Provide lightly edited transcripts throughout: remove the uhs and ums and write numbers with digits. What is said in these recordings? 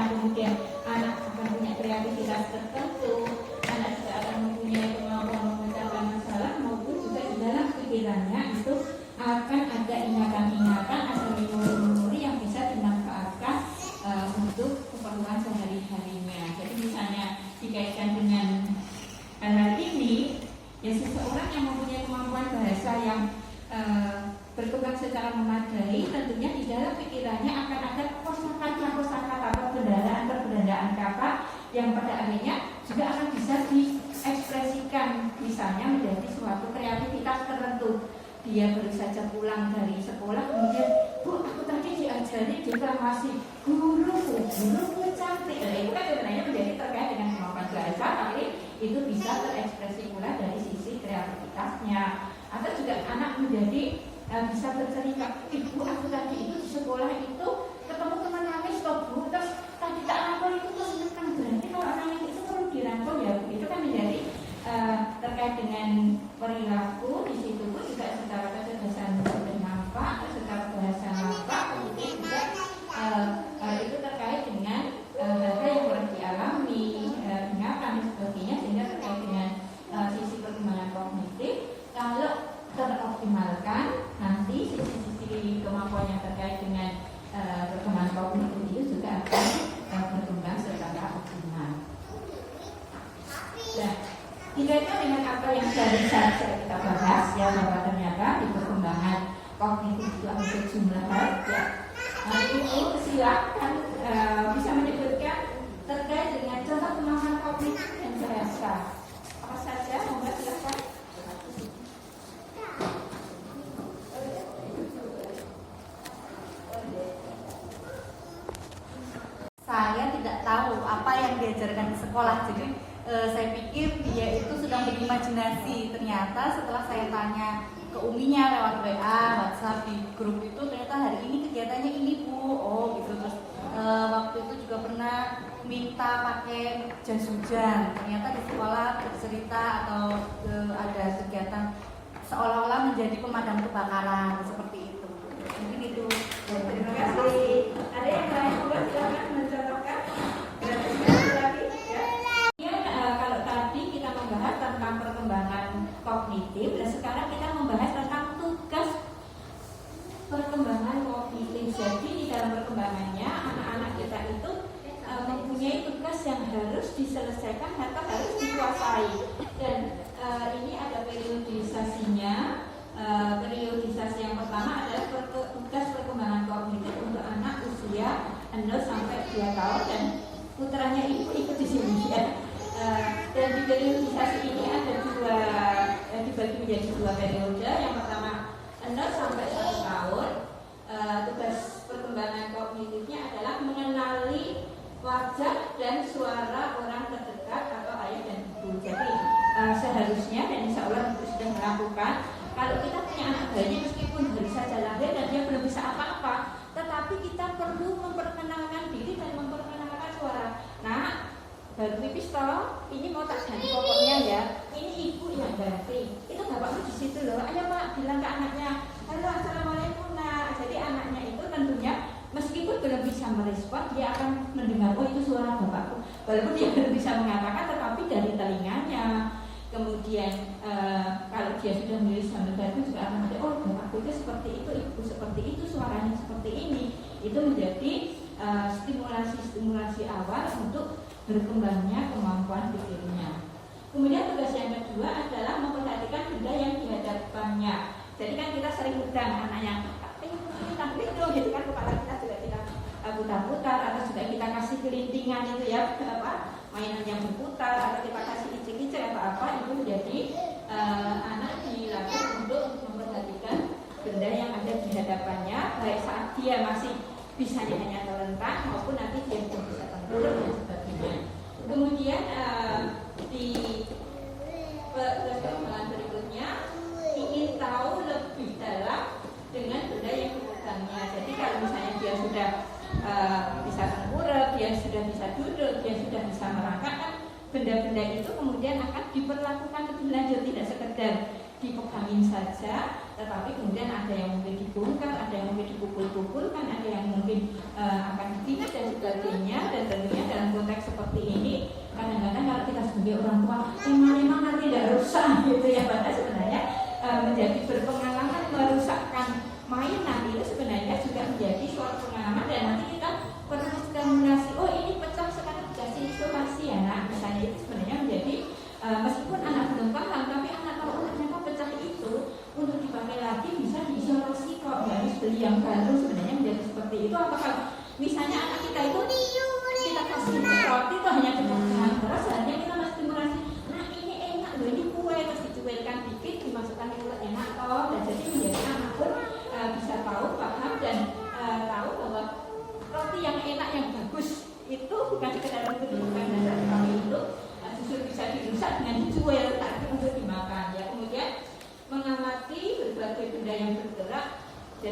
kemudian anak akan punya kreativitas tertentu, anak juga akan mempunyai kemampuan memecahkan masalah, maupun juga di dalam pikirannya itu akan ada ingatan-ingatan, ada memori-memori yang bisa dimanfaatkan untuk keperluan sehari-harinya. Jadi misalnya dikaitkan dengan hal ini, ya seseorang yang mempunyai kemampuan bahasa yang berkembang secara memadai, tentunya di dalam pikirannya akan ada kosakata perbedaan kata yang pada akhirnya juga akan bisa diekspresikan, misalnya menjadi suatu kreativitas tertentu. Dia baru saja pulang dari sekolah, kemudian, Bu, aku tadi diajari deklamasi, guruku cantik. Nah, itu kan sebenarnya menjadi terkait dengan kemampuan bahasa, tapi itu bisa terekspresi pula dari sisi kreativitasnya. Atau juga anak menjadi bisa bercerita, Ibu, aku tadi itu di sekolah itu ketemu teman nangis kok, Bu, terus tadi tak rangkul itu tuh senang. Berarti kalau orang itu perlu dirangkul ya, Bu. Itu kan menjadi terkait dengan perilaku. Di situ pun juga secara kecerdasan bernampak, secara bahasa nampak, kemudian juga itu terkait dengan hal-hal yang pernah dialami, ingatan dan sebagainya, sehingga terkait dengan sisi perkembangan kognitif. Kalau teroptimalkan, nanti sisi-sisi kemampuan yang terkait dengan perkembangan kognitif itu juga akan berkembang secara optimal. Nah, dikaitkan dengan apa yang tadi saja kita bahas, ya, bahwa ternyata di perkembangan kognitif itu ada sejumlah hal, ya. Itu silakan bisa menyebutkan terkait dengan contoh kemampuan kognitif dan bahasa. Apa saja, Mbak, silakan. Saya tidak tahu apa yang diajarkan di sekolah, jadi saya pikir dia itu sedang berimajinasi. Ternyata setelah saya tanya ke uminya lewat WA, WhatsApp di grup itu, ternyata hari ini kegiatannya ini, Bu. Oh gitu. Terus waktu itu juga pernah minta pakai jas hujan. Ternyata di sekolah bercerita atau ada kegiatan seolah-olah menjadi pemadam kebakaran seperti itu. Mungkin itu. Terima kasih. Ada yang lain, Mbak, silakan mencontohkan. Kalau tadi kita membahas tentang perkembangan kognitif, dan sekarang kita membahas tentang tugas perkembangan kognitif. Jadi di dalam perkembangannya anak-anak kita itu mempunyai tugas yang harus diselesaikan atau harus dikuasai. Dan ini ada periodisasinya. Periodisasi yang pertama adalah tugas perkembangan kognitif untuk anak usia 0 sampai 2 tahun, dan putranya ibu ikut di sini, ya. Dan di periodisasi ini ada dibagi menjadi 2 periode. Yang pertama 0 sampai 1 tahun. Tugas perkembangan kognitifnya adalah mengenali wajah dan suara orang terdekat atau ayah dan ibu. Jadi seharusnya, dan insya Allah ibu sudah melakukan, kalau kita punya anak bayi, meskipun baru saja lahir dan dia belum bisa apa-apa, tetapi kita perlu memperkenalkan diri dan memperkenalkan suara. Nah, baru pipis toh, ini mau tak ganti pokoknya ya, ini ibu yang ganti, itu bapakmu di situ loh, ayo Pak bilang ke anaknya, halo assalamualaikum. Nah, jadi anaknya itu tentunya meskipun belum bisa merespon, dia akan mendengar, oh itu suara bapakku, walaupun dia belum bisa mengatakan, tetapi dari telinganya. Kemudian kalau dia sudah memilih sambil baru juga akan ada, oh bapakku itu seperti itu, ibu seperti itu, suaranya seperti ini. Itu menjadi stimulasi awal untuk berkembangnya kemampuan pikirnya. Kemudian tugas yang kedua adalah memperhatikan benda yang dihadapannya. Jadi kan kita sering undang anaknya, itu gitu kan, kepala kita juga kita putar-putar, atau juga kita kasih kelintingan itu ya, mainan yang berputar, atau kita kasih icik-icik atau apa, itu menjadi anak dilatih untuk memperhatikan benda yang ada di hadapannya, baik saat dia masih bisanya hanya terlentang maupun nanti dia sudah bisa tenggelam dan sebagainya. Kemudian di perkembangan berikutnya ingin tahu lebih dalam dengan benda yang dipegangnya. Jadi kalau misalnya dia sudah bisa tengkurap, dia sudah bisa duduk, dia sudah bisa merangkak, kan benda-benda itu kemudian akan diperlakukan lebih lanjut, tidak sekedar dipegangin saja, tetapi kemudian ada yang mungkin dibongkar, ada yang mungkin dipukul-pukulkan, ada yang mungkin akan dipindah dan sebagainya. Dan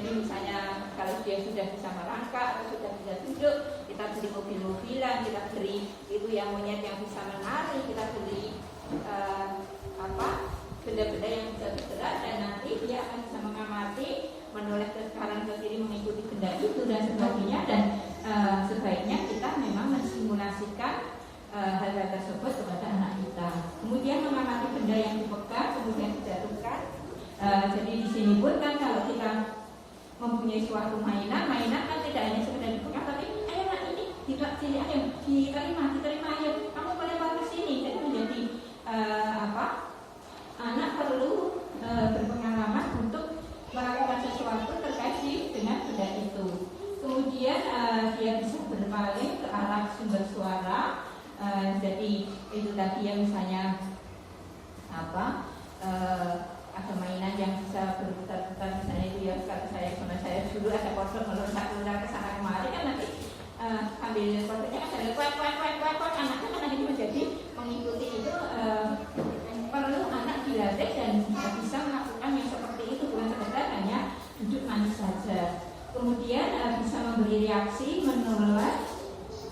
Jadi misalnya kalau dia sudah bisa merangkak atau sudah bisa duduk, kita beli mobil-mobilan, kita beli itu yang monyet yang bisa menari, kita beli benda-benda yang bisa bergerak, dan nanti dia akan bisa mengamati, menoleh ke kanan ke kiri mengikuti benda itu dan sebagainya. Dan sebaiknya kita memang mensimulasikan hal-hal tersebut kepada anak kita. Kemudian mengamati benda yang dipegang kemudian dijatuhkan. Jadi di sini pun kan kalau kita mempunyai suatu mainan kan tidak hanya sekedar dipegang, tapi ayo nak ini sini, ayo diterima, ayo kamu melempar ke sini. Jadi menjadi anak perlu berpengalaman untuk melakukan sesuatu terkait dengan benda itu. Kemudian dia bisa berpaling ke arah sumber suara. Jadi itu tadi yang misalnya ada mainan yang bisa berputar-putar, misalnya itu ya kata saya sama saya dulu ada kodok meloncat-loncat ke sana kemari, kan nanti ambil kodoknya kan ada kuat anaknya kan ini menjadi mengikuti itu. Perlu anak dilatih dan bisa melakukan yang seperti itu, bukan sekedar hanya duduk manis saja. Kemudian bisa memberi reaksi, menoleh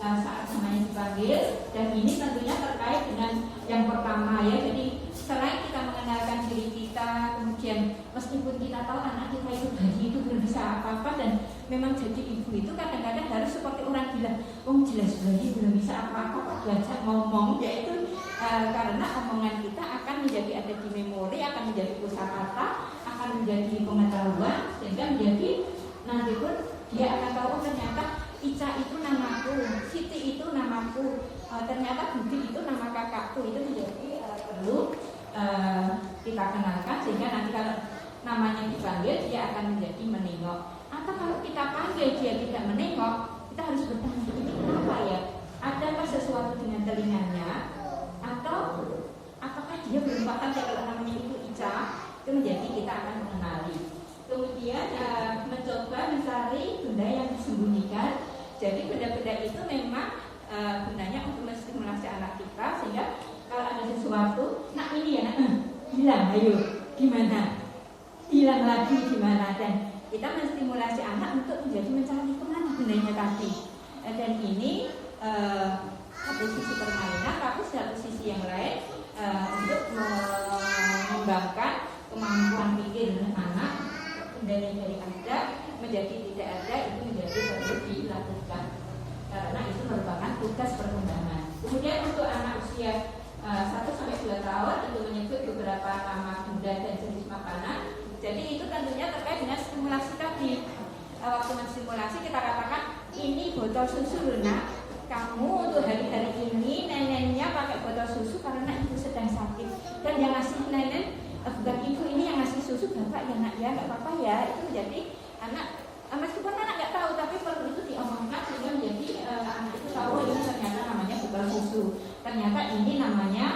saat namanya dipanggil, dan ini tentunya terkait dengan yang pertama ya. Jadi selain kita mengenalkan diri kita, kemudian meskipun kita tahu anak kita itu bayi itu belum bisa apa-apa, dan memang jadi ibu itu kadang-kadang harus seperti orang gila, jelas bayi belum bisa apa-apa, belajar ngomong, yaitu karena omongan kita akan menjadi ada di memori, akan menjadi kosakata, akan menjadi pengetahuan, sehingga menjadi nanti pun dia akan tahu ternyata Ica itu namaku, Siti itu namaku, ternyata Budi itu nama kakakku. Itu menjadi perlu kita kenalkan, sehingga nanti kalau namanya dipanggil dia akan menjadi menengok. Atau kalau kita panggil dia tidak menengok, kita harus bertanya, ini kenapa ya? Adakah sesuatu dengan telinganya? Atau apakah dia belum paham kalau namanya itu Ica? Itu menjadi kita akan mengenali. Kemudian mencoba mencari benda yang disembunyikan. Jadi benda-benda itu memang gunanya untuk menstimulasi anak kita, sehingga kalau ada sesuatu, nak ini ya nak, bilang ayo gimana, bilang lagi gimana, dan kita menstimulasi anak untuk menjadi mencari kemana bendanya tadi. Dan ini satu sisi permainan, tapi satu sisi yang lain untuk mengembangkan kemampuan pikir anak. Dari ada menjadi tidak ada, itu menjadi perlu dilakukan karena itu merupakan tugas perkembangan. Kemudian untuk anak usia 1-2 tahun itu menyebut beberapa nama benda dan jenis makanan. Jadi itu tentunya terkait dengan stimulasi tadi. Waktu menstimulasi kita katakan ini botol susu loh nak, kamu untuk hari-hari ini neneknya pakai botol susu karena ibu sedang sakit, dan yang ngasih nenek bukan ibu ini yang ngasih susu bapak ya nak ya, nggak apa-apa ya. Itu menjadi anak meskipun anak nggak tahu, tapi perlu itu diomongkan sehingga menjadi anak itu tahu ini ternyata namanya bukan susu, ternyata ini namanya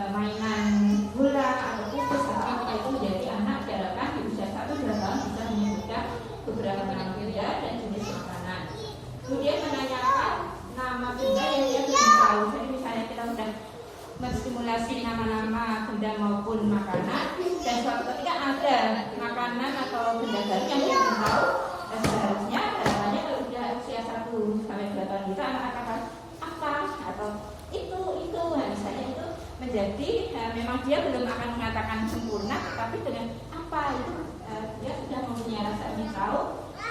mainan bola atau kukus atau itu. Menjadi anak diharapkan di usia 1-2 tahun bisa menyebutkan beberapa nama benda dan jenis makanan. Kemudian menanyakan nama benda yang dia belum tahu. Jadi misalnya kita sudah menstimulasi nama-nama benda maupun makanan, dan suatu ketika ada makanan atau benda baru yang dia belum tahu, seharusnya harapannya kalau sudah usia 1-2 tahun itu anak akan apa atau itu misalnya itu menjadi memang dia belum akan mengatakan sempurna, tetapi dengan apa itu dia sudah mempunyai rasa ingin tahu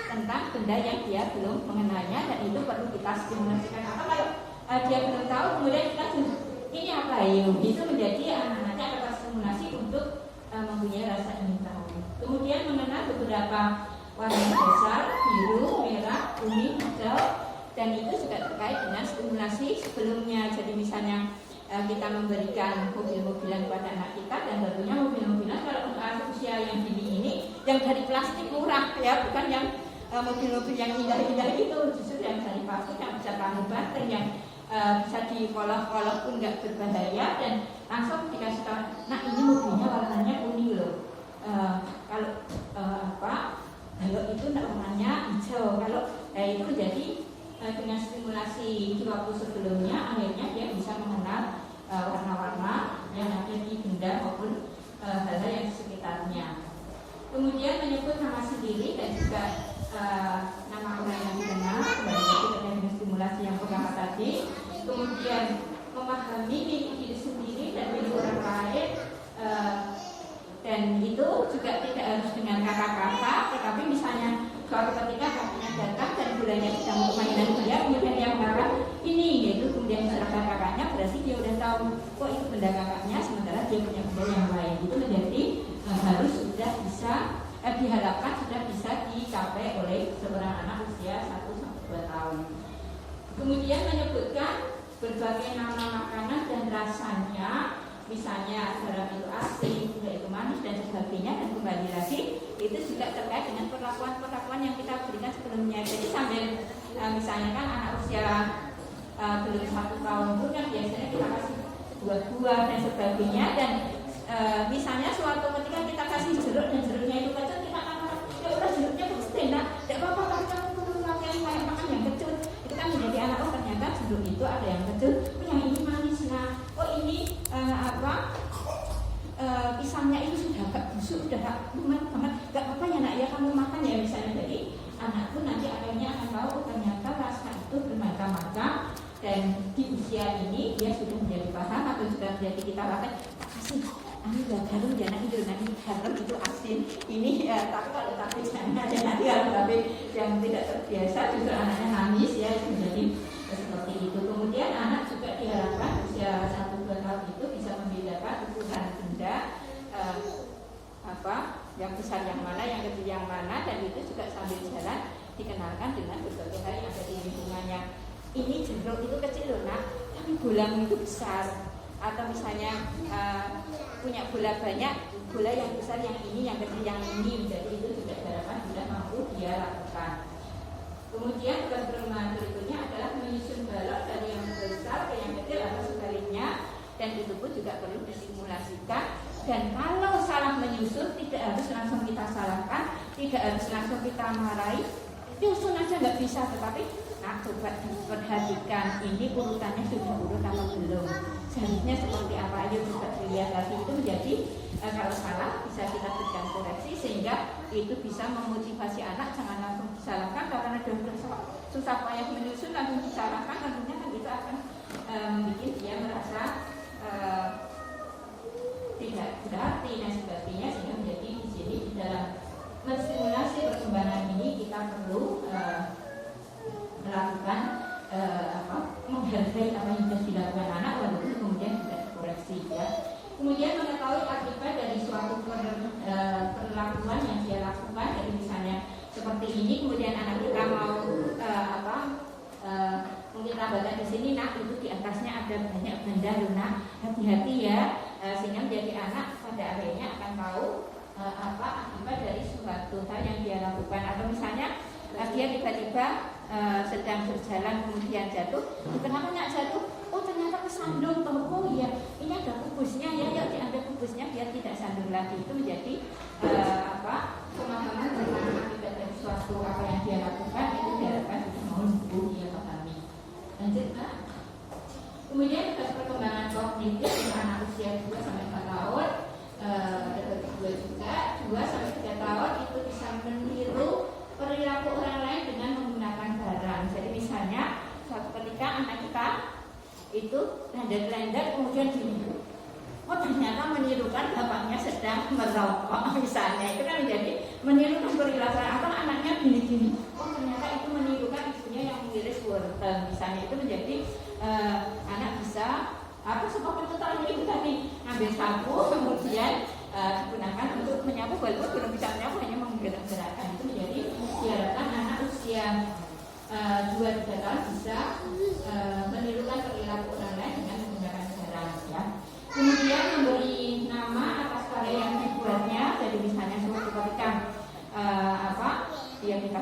tentang benda yang dia belum mengenalnya, dan itu perlu kita stimulasikan. Atau kalau dia belum tahu kemudian kita ini apa ya, itu menjadi anak-anaknya akan terstimulasi untuk mempunyai rasa ingin tahu. Kemudian mengenal beberapa warna dasar, biru, merah, kuning, hijau, dan itu juga terkait dengan stimulasi sebelumnya. Jadi misalnya kita memberikan mobil-mobilan kepada anak kita, dan tentunya mobil-mobilan kalau untuk usia yang dini ini yang dari plastik murah ya, bukan yang mobil-mobil yang indah-indah itu, justru yang dari plastik yang bisa tahan banting, yang bisa dikolok-kolok pun nggak berbahaya, dan langsung dikasih tahu, nah ini mobilnya warnanya kuning loh, kalau kalau itu warnanya hijau, kalau itu jadi dengan stimulasi di waktu sebelumnya akhirnya dia bisa mengenal warna-warna yang ada di benda maupun hal-hal yang di sekitarnya. Kemudian menyebut nama sendiri dan juga nama orang yang dikenal, kembali lagi terkait dengan stimulasi yang pertama tadi. Kemudian memahami diri sendiri dan diri orang lain, dan itu juga tidak harus dengan kata-kata, tetapi misalnya suatu ketika kakaknya datang dan bulannya sedang permainan dia, kemudian dia mengatakan ini, yaitu kemudian diserahkan kakaknya, berarti dia udah tahu kok itu benda kakaknya, sementara dia punya benda yang lain. Itu menjadi harus sudah bisa diharapkan sudah bisa dicapai oleh seorang anak usia 1-2 tahun. Kemudian menyebutkan berbagai nama makanan dan rasanya, misalnya garam itu asin, gula itu manis dan sebagainya, dan kembali lagi itu juga terkait dengan perlakuan yang kita berikan sebelumnya. Jadi sambil misalnya kan anak usia belum 1 tahun pun kan biasanya kita kasih buah-buah dan sebagainya, dan misalnya suatu ketika kita kasih jeruk dan jeruknya itu kecut, kita akan ya udah jeruknya bagus enak, tidak apa-apa, tapi kamu perlu kayak makan yang kecut. Itu kan menjadi anak, oh ternyata jeruk itu ada yang kecut, oh yang ini manis, nah oh ini pisangnya itu sudah agak busuk, sudah lumat banget, gak apa-apa ya nak ya kamu makan ya, misalnya. Jadi anak pun nanti akhirnya akan tahu oh, ternyata rasa itu bermacam-macam, dan di usia ini dia sudah menjadi paham atau sudah menjadi kita lakukan kasih ini garam ya nak, itu nanti garam itu asin ini tapi kalau tapi jangan ada nanti kalau tapi yang tidak terbiasa justru anaknya nangis ya, itu menjadi seperti itu. Kemudian anak juga diharapkan usia 1-2 tahun itu bisa membedakan ukuran benda yang besar yang mana, yang kecil yang mana, dan itu juga sambil jalan dikenalkan dengan berbagai hal yang ada di lingkungannya. Ini jeruk itu kecil loh nak, tapi gulamu itu besar. Atau misalnya punya gula banyak, gula yang besar yang ini, yang kecil yang ini. Jadi itu juga harapan sudah mampu dia lakukan. Kemudian tugas perkembangan berikutnya adalah menyusun balok dari yang besar ke yang kecil atau sebaliknya, dan itu pun juga perlu disimulasikan. Dan kalau salah menyusun, tidak harus langsung kita salahkan, tidak harus langsung kita marahi, nyusun aja nggak bisa, tetapi nah coba diperhatikan ini urutannya sudah urut apa belum, seharusnya seperti apa, ayo coba dilihat lagi. Itu menjadi kalau salah bisa kita berikan koreksi sehingga itu bisa memotivasi anak, jangan langsung disalahkan karena sudah susah payah menyusun langsung disalahkan, tentunya kan itu akan membuat dia merasa tidak berarti dan sebagainya, sehingga menjadi di sini di dalam menstimulasi perkembangan ini kita perlu melakukan menghargai apa yang sudah dilakukan anak walaupun kemudian tidak dikoreksi ya. Kemudian mengetahui akibat dari suatu perlakuan yang dia lakukan. Jadi misalnya seperti ini, kemudian anak kita mau mungkin tambahkan di sini, nah itu di atasnya ada banyak benda lunak, hati-hati ya, sehingga menjadi anak pada akhirnya akan tahu apa akibat dari suatu hal yang dia lakukan. Atau misalnya dia tiba-tiba sedang berjalan kemudian jatuh, kenapa nak jatuh? Oh ternyata kesandung, oh iya ini ada kubusnya ya, yuk diambil kubusnya biar tidak sandung lagi. Itu menjadi pemahaman tentang akibat dari suatu apa yang dia lakukan, itu diharapkan sudah mau dia pahami. Lanjut Pak. Kemudian tugas perkembangan kognitif di anak usia 2-4 tahun, ada kedua juga 2-3 tahun itu bisa meniru perilaku orang lain dengan menggunakan barang. Jadi misalnya suatu ketika anak kita itu lendat-lendat kemudian gini, oh ternyata menirukan bapaknya sedang merokok misalnya, itu kan menjadi menirukan perilaku. Atau anaknya gini-gini, oh ternyata itu menirukan ibunya yang mengiris wortel misalnya. Itu menjadi anak bisa seperti itu ibu tadi ambil sapu kemudian digunakan untuk menyapu, walaupun belum bisa menyapu, hanya menggerak-gerakkan. Itu menjadi diharapkan anak usia 2-3 tahun bisa menirukan perilaku orang lain dengan menggunakan barang ya. Kemudian memberi nama atas karya yang dibuatnya. Jadi misalnya suatu ketika dia kita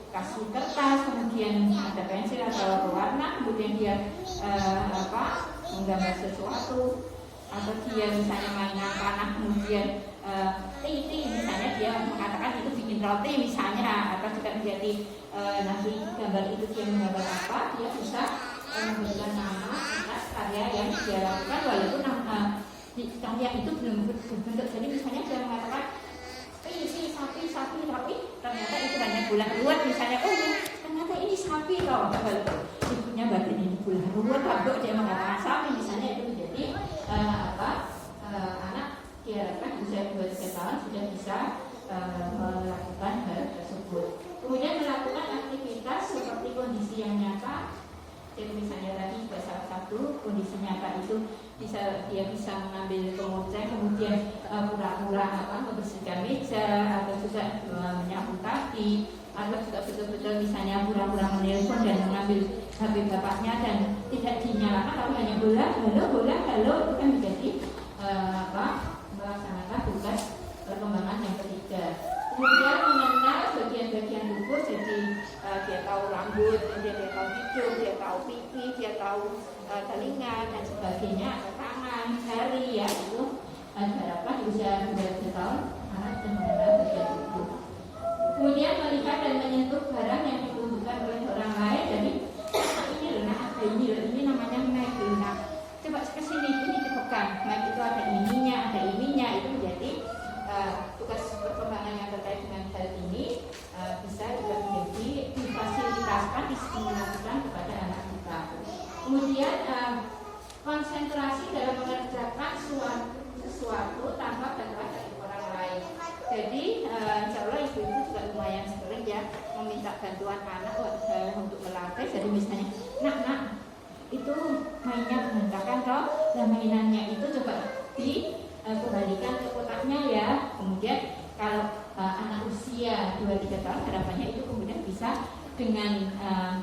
kasih kertas, kemudian ada pensil atau warna, kemudian dia menggambar sesuatu, atau dia misalnya mainan panah, kemudian titi misalnya dia mengatakan itu bikin roti misalnya, atau juga menjadi nanti gambar itu dia menggambar apa, dia bisa memberikan nama atas karya yang dia lakukan walaupun karya itu belum berbentuk. Jadi misalnya dia mengatakan sapi, tapi ternyata itu hanya bulan ruwet misalnya. Oh, ternyata ini sapi loh. Ibunya batin ini bulan ruwet, kalau dia mengatakan sapi misalnya, itu menjadi anak diharapkan usia 2-3 tahun sudah bisa melakukan hal tersebut. Kemudian melakukan aktivitas seperti kondisi yang nyata. Jadi misalnya tadi salah satu kondisi nyata itu dia bisa mengambil pemotret, kemudian pura-pura membersihkan meja, atau juga menyapu kaki, atau juga betul-betul misalnya pura-pura menelpon dan mengambil HP bapaknya dan tidak dinyalakan, tapi hanya bola, halo, itu kan menjadi melaksanakan tugas perkembangan yang ketiga. Kemudian mengenal bagian-bagian tubuh, jadi dia tahu rambut, kemudian dia tahu hidung, dia tahu pipi, dia tahu telinga dan sebagainya, atau tangan, jari, ya itu diharapkan usia 2 tahun anak sudah mengenal bagian tubuh. Kemudian melihat dan menyentuh barang yang ditunjukkan oleh orang lain. Jadi ini loh, ada ini namanya mic. Nah, coba kesini, ini dipegang. Mic itu ada ininya, itu menjadi tugas perkembangan yang terkait dengan hal ini bisa juga menjadi difasilitasikan, distimulasikan kepada anak kita. Kemudian konsentrasi dalam mengerjakan sesuatu tanpa bantuan dari orang lain. Jadi insya Allah ibu-ibu juga lumayan sering ya meminta bantuan anak untuk melatih. Jadi misalnya, nak itu mainnya berantakan toh, dan mainannya itu coba kembalikan ke kotaknya ya. Kemudian kalau anak usia 2-3 tahun, harapannya itu kemudian bisa dengan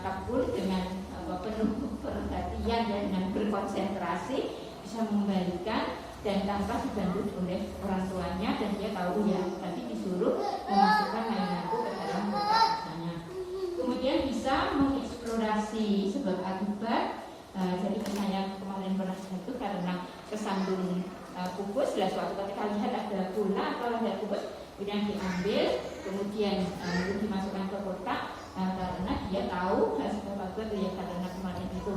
kapul, dengan penuh perhatian dan dengan berkonsentrasi bisa mengembalikan dan tanpa dibantu oleh orang tuanya, dan dia tahu ya tadi disuruh memasukkan mainanku ke dalam kotak misalnya. Kemudian bisa mengeksplorasi sebab akibat. Jadi misalnya kemarin pernah itu karena kesandung kubus, suatu ketika lihat ada bola atau ada kubus, kemudian diambil, kemudian dimasukkan ke kotak, karena dia tahu sebab akibat ya, karena kemarin itu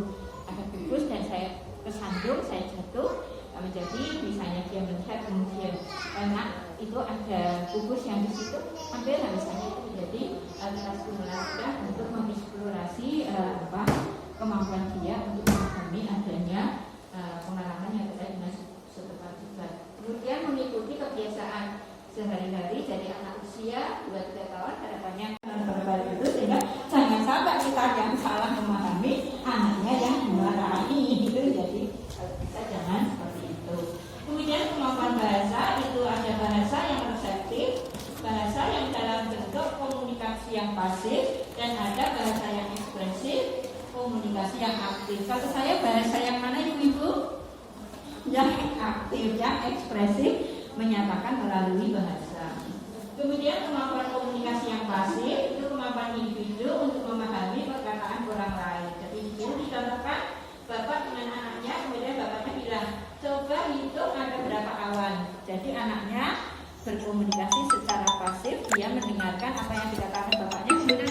ada kubus dan saya kesandung, saya jatuh. Jadi misalnya dia melihat kemudian itu ada kubus yang di situ, ambil, misalnya itu menjadi kita stimulasikan untuk mengeksplorasi kemampuan dia untuk memahami adanya pengalaman yang terkait dengan sebab akibat. Kemudian mengikuti kebiasaan sehari-hari dari anak usia 2-3 tahun, harapannya berbalik itu, sehingga jangan sampai kita yang salah memahami, anaknya yang dimarahi itu. Jadi kita jangan seperti itu. Kemudian kemampuan bahasa itu ada bahasa yang reseptif, bahasa yang dalam bentuk komunikasi yang pasif, dan ada bahasa yang ekspresif, komunikasi yang aktif. Kalau saya bahasa yang mana ibu-ibu? Yang aktif, yang ekspresif, menyatakan melalui bahasa. Kemudian kemampuan komunikasi yang pasif itu kemampuan individu untuk memahami perkataan orang lain. Jadi itu dicontohkan bapak dengan anaknya, kemudian bapaknya bilang, coba hitung ada berapa awan. Jadi anaknya berkomunikasi secara pasif, dia mendengarkan apa yang dikatakan bapaknya, kemudian